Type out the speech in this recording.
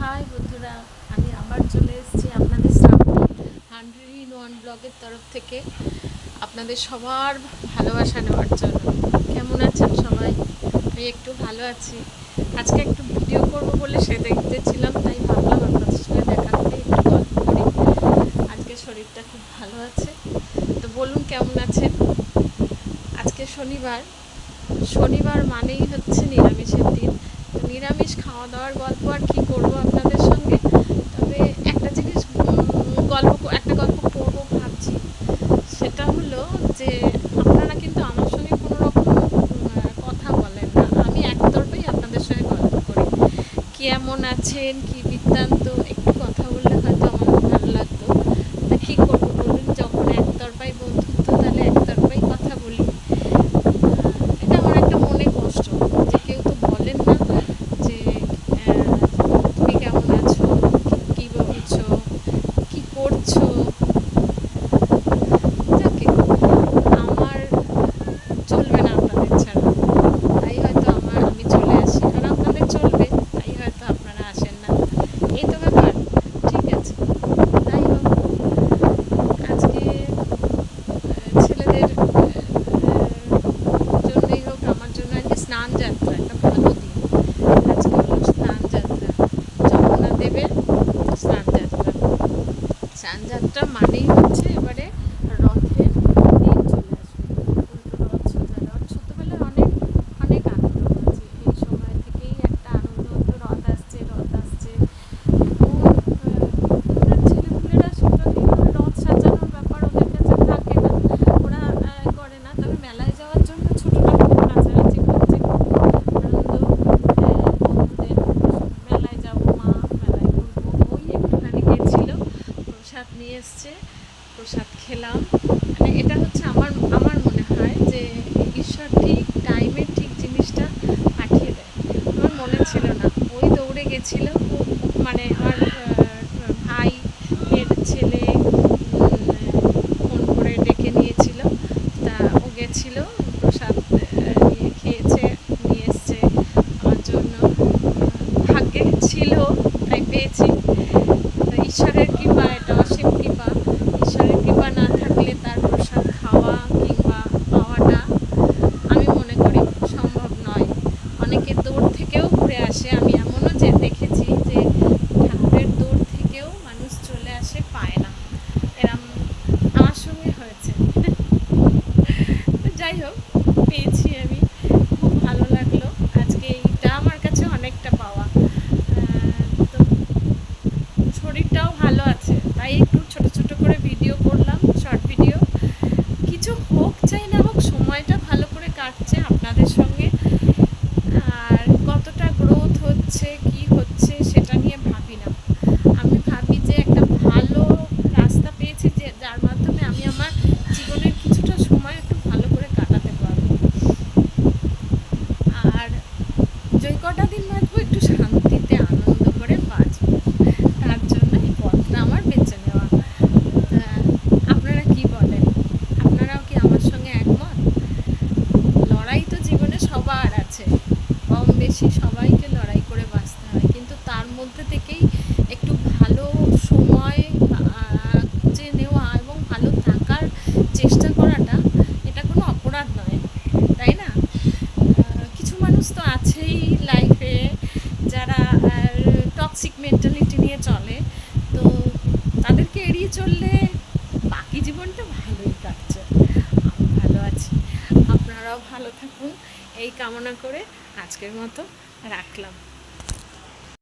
High বন্ধুরা, আমি আবার চলে এসেছি আপনাদের সামনে 100 in 1 ব্লগের তরফ থেকে আপনাদের সবার ভালোবাসা নেওয়ার জন্য। কেমন আছেন সবাই? আমি একটু ভালো আছি। আজকে একটু ভিডিও করব বলে সে দেখতেছিলাম, তাই ভাবলাম আপনাদের সঙ্গে দেখা করে একটু গল্প করি। আজকে শরীরটা খুব ভালো আছে, তো বলুন কেমন আছেন? আজকে শনিবার মানেই হচ্ছে নিরামিষের দিন। তো নিরামিষ খাওয়া দাওয়ার গল্প আর কি করব আপনাদের সঙ্গে। তবে একটা জিনিস একটা গল্প করবো ভাবছি। সেটা হলো যে আপনারা কিন্তু আমার সঙ্গে কোনো রকম কথা বলেন না, আমি একতরফাই আপনাদের সঙ্গে গল্প করি। কেমন আছেন, কি বৃত্তান্ত, একটু কথা বললে হয়তো আমার ভালো লাগতো। তা কী করবো বলুন, যখন একতরফাই বন্ধুত্ব তাহলে একতরফাই কথা বলি। এটা আমার একটা মনে কষ্ট যে কেউ তো বলেন না যে তুমি কেমন আছো, কী বলছো, কী করছো। যাকে আমার চলবে না আপনাদের ছাড়া, তাই হয়তো আমি চলে আসি, আর আপনাদের চলবে তাই হয়তো আপনারা আসেন না। এই তো ব্যাপার, ঠিক আছে। তাই হোক, আজকে ছেলেদের জন্যই হোক আমার জন্য আজকে স্নান যাত্রা, একটা ভালো দিন। আজকে হলো স্নান যাত্রা, যমুনা দেবের স্নান যাত্রা। স্নান যাত্রা মানেই হচ্ছে এবারে রথের দিন চলে আসবে, উল্টো রথ সোজা রথ। ছোটোবেলায় অনেক অনেক আনন্দ করেছি, এই সময় থেকেই একটা আনন্দ হতো, রথ আসছে রথ আসছে। এখন ছেলেপুলেরা সেগুলো রথ সাজানোর ব্যাপার ওদের কাছে থাকে না, ওরা করে না। তবে মেলায় যাওয়ার জন্য ছোটোটা খুব নাচানাচি করছে, খুব আনন্দ। বন্ধুদের মেলায় যাবো, মা মেলায় ঘুরবো, ওই একটুখানি গেছিলো, প্রসাদ নিয়ে এসছে, প্রসাদ খেলাম। মানে এটা হচ্ছে আমার আমার মনে হয় যে ঈশ্বর ঠিক টাইমে ঠিক জিনিসটা পাঠিয়ে দেয়। আমার মনে ছিল না, ওই দৌড়ে গেছিলো, মানে আমার ভাই এর ছেলে ফোন করে ডেকে নিয়েছিল, তা ও গেছিলো, প্রসাদ নিয়ে খেয়েছে, নিয়ে এসছে আমার জন্য। ভাগ্যে ছিল তাই পেয়েছি। তো ঈশ্বরের কৃপা, এটা অসীম কৃপা। ঈশ্বরের কৃপা না থাকলে তার প্রসাদ খাওয়া কিংবা পাওয়াটা আমি মনে করি সম্ভব নয়। অনেকে দূর থেকেও ঘুরে আসে, আমি এমনও যে দেখেছি যে ঠাকুরের দূর থেকেও মানুষ চলে আসে, পায় না। এরম আমার সঙ্গে হয়েছে। যাই হোক, পেয়েছি আমি, খুব ভালো লাগলো। আজকে এইটা আমার কাছে অনেকটা পাওয়া। তো শরীরটাও ভালো আছে, তাই একটু ছোট ছোট করে ভিডিও করলাম, শর্ট ভিডিও। কিছু হোক চাই না হোক, সময়টা ভালো করে কাটছে আপনাদের সঙ্গে। আর কতটা গ্রোথ হচ্ছে কি হচ্ছে সেটা নিয়ে ভাবি না, আমি ভাবি যে একটা ভালো রাস্তা পেয়েছি, যে যার মাধ্যমে আমি আমার জীবনের কিছুটা সময় একটু ভালো করে কাটাতে পারবো। আর যে কটা দিন বাঁচবো একটু শান্তিতে আনন্দ করে বাঁচবো, তার জন্য এই পথটা আমার বেছে নেওয়া। আপনারা কি বলেন? আপনারাও কি আমার সঙ্গে একমত? লড়াই তো জীবনে সবার আছে, কম বেশি সবাইকে লড়াই করে বাঁচতে হয়, কিন্তু তার মধ্যে থেকেই একটু ভালো সময় খুঁজে নেওয়া এবং ভালো থাকার চেষ্টা করাটা, এটা কোনো অপরাধ নয়, তাই না? কিছু মানুষ তো আছেই লাইফে যারা টক্সিক মেন্টালিটি নিয়ে চলে, তো তাদেরকে এড়িয়ে চললে বাকি জীবনটা ভালোই কাটছে। আমি ভালো আছি, আপনারাও ভালো থাকুন, এই কামনা করে আজকের মতো রাখলাম।